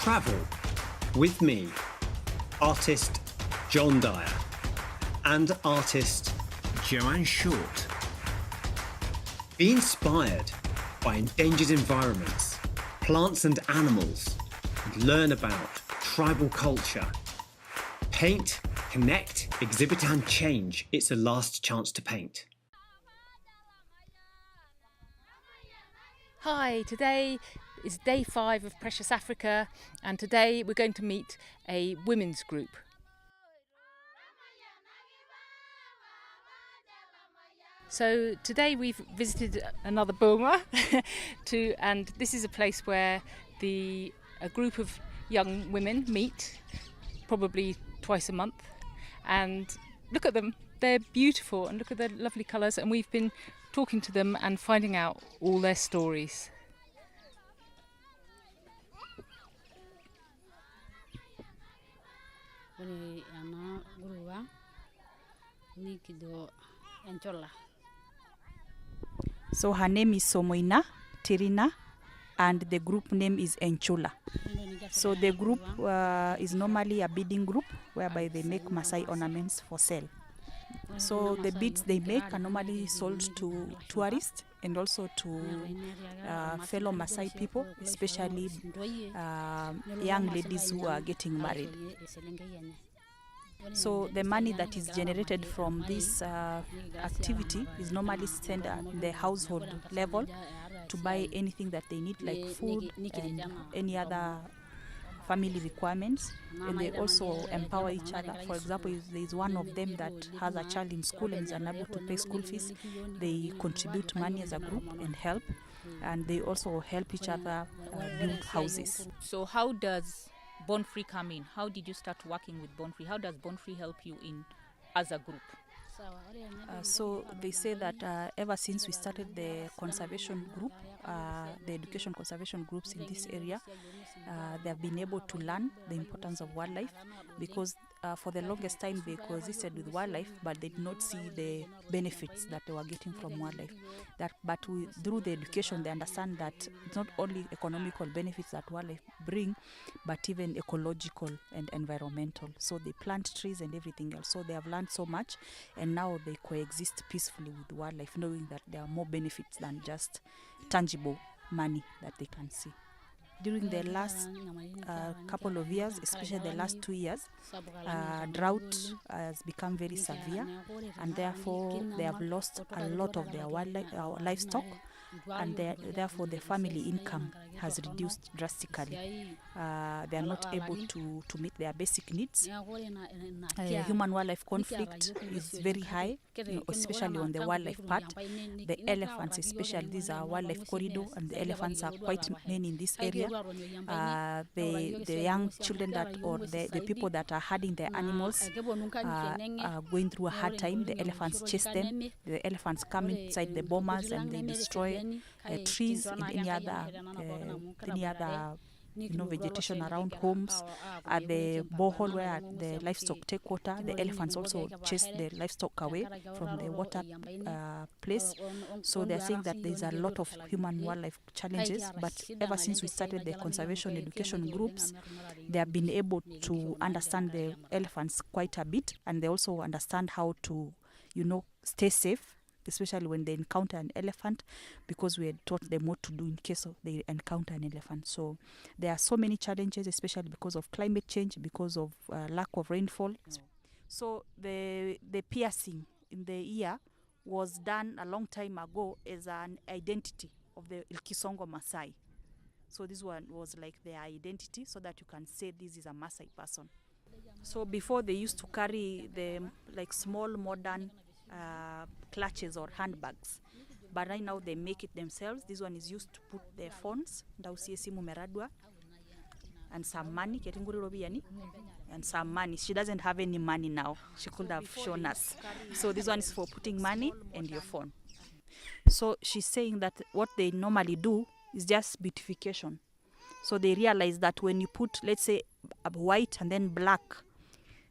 travel with me, artist John Dyer and artist Joanne Short. Be inspired by endangered environments, plants and animals, and learn about tribal culture. Paint, connect, exhibit and change. It's a last chance to paint. Hi, today is day 5 of Precious Africa, and today we're going to meet a women's group. So today we've visited another boma and this is a place where a group of young women meet, probably twice a month, and look at them, they're beautiful and look at their lovely colours, and we've been talking to them and finding out all their stories. So her name is Somoina Tirina, and the group name is Enchula. So the group is normally a beading group whereby they make Maasai ornaments for sale. So the beads they make are normally sold to tourists and also to fellow Maasai people, especially young ladies who are getting married. So the money that is generated from this activity is normally spent at the household level to buy anything that they need, like food and any other family requirements. And they also empower each other. For example, if there is one of them that has a child in school and is unable to pay school fees, they contribute money as a group and help. And they also help each other build houses. So how does Born Free come in? How did you start working with Born Free? How does Born Free help you in as a group? So they say that ever since we started the conservation group, the education conservation groups in this area, they have been able to learn the importance of wildlife, because for the longest time they coexisted with wildlife, but they did not see the benefits that they were getting from wildlife. Through the education, they understand that it's not only economical benefits that wildlife bring, but even ecological and environmental. So they plant trees and everything else. So they have learned so much, and now they coexist peacefully with wildlife, knowing that there are more benefits than just tangible money that they can see. During the last couple of years, especially the last 2 years, drought has become very severe, and therefore they have lost a lot of their livestock, and therefore the family income has reduced drastically. They are not able to meet their basic needs. Human-wildlife conflict is very high, especially on the wildlife part. The elephants, especially, these are wildlife corridor, and the elephants are quite many in this area. The young children the people that are herding the animals are going through a hard time. The elephants chase them. The elephants come inside the bomas and they destroy trees and any other vegetation around homes. At the borehole where the livestock take water, the elephants also chase the livestock away from the water place. So they're saying that there's a lot of human-wildlife challenges, but ever since we started the conservation education groups, they have been able to understand the elephants quite a bit, and they also understand how to, stay safe, especially when they encounter an elephant, because we had taught them what to do in case they encounter an elephant. So there are so many challenges, especially because of climate change, because of lack of rainfall. So the piercing in the ear was done a long time ago as an identity of the Ilkisongo Maasai. So this one was like their identity, so that you can say this is a Maasai person. So before they used to carry the small modern clutches or handbags, but right now they make it themselves. This one is used to put their phones, and some money, and some money. She doesn't have any money now. She could have shown us. So this one is for putting money and your phone. So she's saying that what they normally do is just beautification. So they realize that when you put, let's say, a white and then black,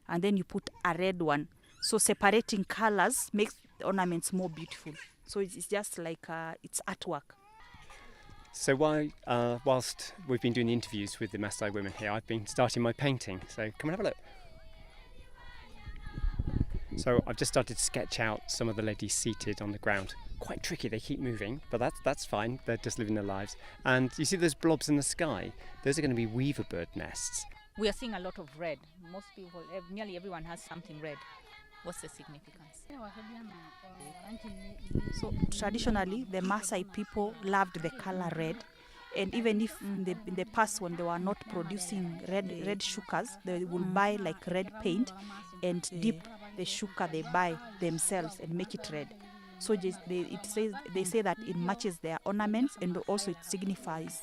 and then you put a red one, so separating colors makes the ornaments more beautiful. So it's just like it's artwork. So whilst we've been doing the interviews with the Maasai women here, I've been starting my painting. So come and have a look. So I've just started to sketch out some of the ladies seated on the ground. Quite tricky, they keep moving, but that's fine. They're just living their lives. And you see those blobs in the sky? Those are going to be weaver bird nests. We are seeing a lot of red. Most people, nearly everyone has something red. What's the significance? So traditionally, the Maasai people loved the color red, and even if in the past when they were not producing red shukas, they would buy like red paint and dip the shuka they buy themselves and make it red. So they say that it matches their ornaments and also it signifies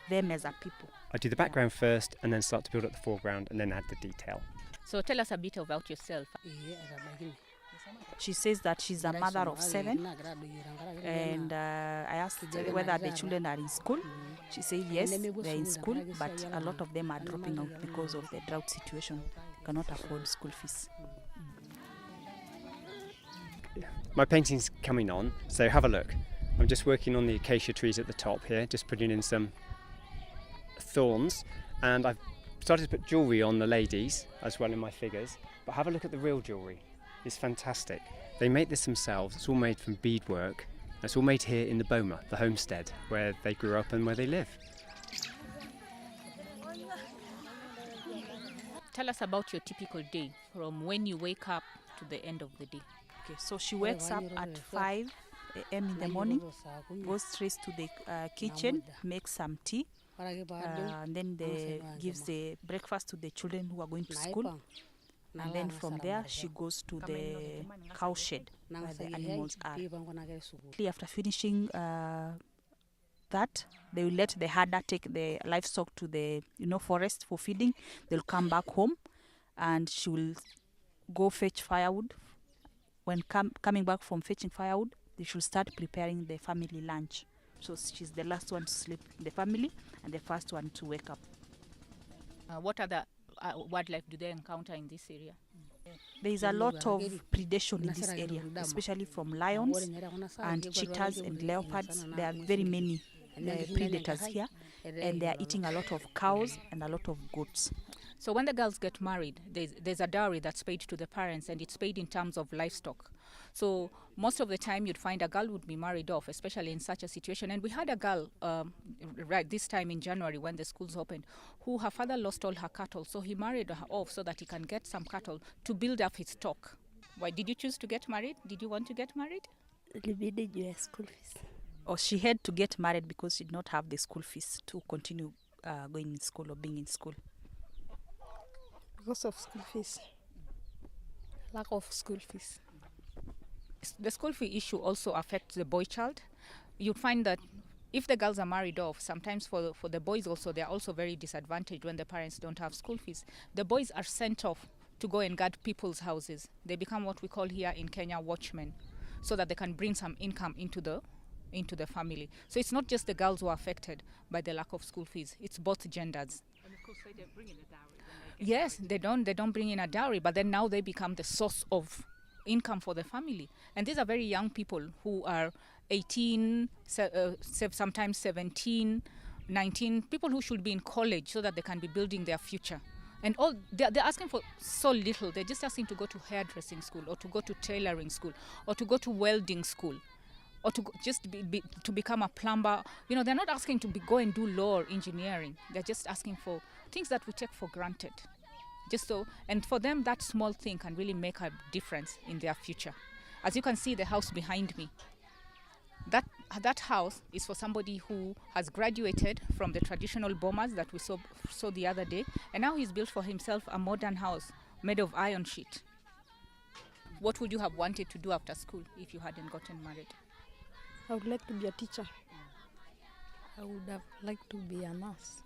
them as a people. I do the background first and then start to build up the foreground and then add the detail. So tell us a bit about yourself. She says that she's a mother of 7, and I asked whether the children are in school. She said yes, they're in school, but a lot of them are dropping out because of the drought situation. They cannot afford school fees. My painting's coming on, so have a look. I'm just working on the acacia trees at the top here, just putting in some thorns, and I've started to put jewellery on the ladies as well in my figures, but have a look at the real jewellery. It's fantastic. They make this themselves. It's all made from beadwork. It's all made here in the Boma, the homestead, where they grew up and where they live. Tell us about your typical day, from when you wake up to the end of the day. Okay, so she wakes up at 5 a.m. in the morning, goes straight to the kitchen, makes some tea, and then gives the breakfast to the children who are going to school. And then from there, she goes to the cow shed where the animals are. After finishing that, they will let the herder take the livestock to the forest for feeding. They'll come back home, and she will go fetch firewood. When coming back from fetching firewood, they should start preparing the family lunch. So she's the last one to sleep in the family and the first one to wake up. What other wildlife do they encounter in this area? There is a lot of predation in this area, especially from lions and cheetahs and leopards. There are very many predators here, and they are eating a lot of cows and a lot of goats. So when the girls get married, there's a dowry that's paid to the parents, and it's paid in terms of livestock. So most of the time you'd find a girl would be married off, especially in such a situation. And we had a girl right this time in January when the schools opened, who her father lost all her cattle. So he married her off so that he can get some cattle to build up his stock. Why did you choose to get married? Did you want to get married? School fees. Or she had to get married because she did not have the school fees to continue going in school or being in school. Because of school fees. Lack of school fees. The school fee issue also affects the boy child. You find that if the girls are married off, sometimes for the boys also, they are also very disadvantaged when the parents don't have school fees. The boys are sent off to go and guard people's houses. They become what we call here in Kenya watchmen, so that they can bring some income into the family. So it's not just the girls who are affected by the lack of school fees, it's both genders. And of course they don't bring in a dowry. Yes, they don't bring in a dowry, but then now they become the source of income for the family. And these are very young people who are 18, sometimes 17, 19, people who should be in college so that they can be building their future. And all they're asking for so little. They're just asking to go to hairdressing school, or to go to tailoring school, or to go to welding school, or to just to become a plumber. They're not asking to go and do law or engineering. They're just asking for things that we take for granted. And for them, that small thing can really make a difference in their future. As you can see, the house behind me, that house is for somebody who has graduated from the traditional bomas that we saw the other day, and now he's built for himself a modern house made of iron sheet. What would you have wanted to do after school if you hadn't gotten married? I would like to be a teacher. I would have liked to be a nurse.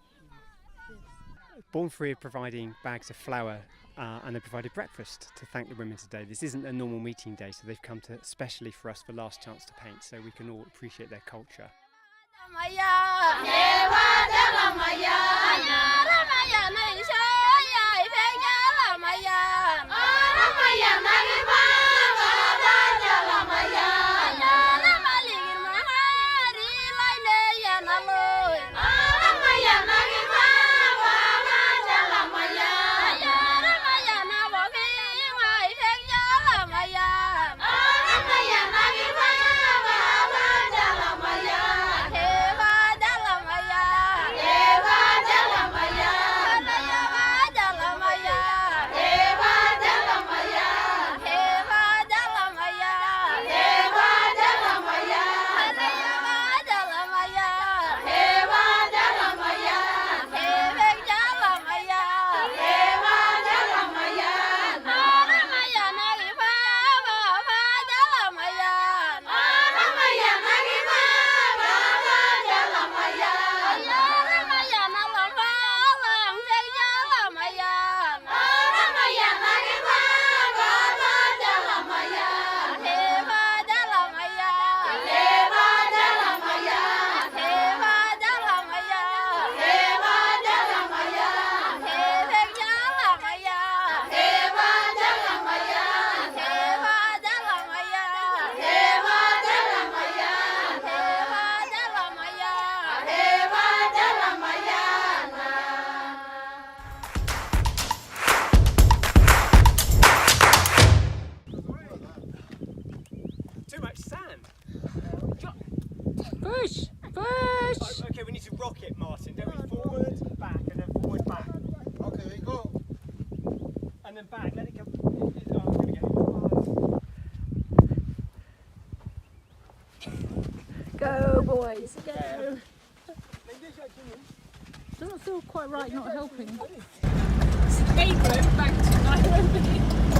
Born Free are providing bags of flour and they provided breakfast to thank the women today. This isn't a normal meeting day, so they've come to especially for us for Last Chance to Paint, so we can all appreciate their culture. Hello. Let's go. Doesn't feel quite right not helping. Stay back to Nairobi.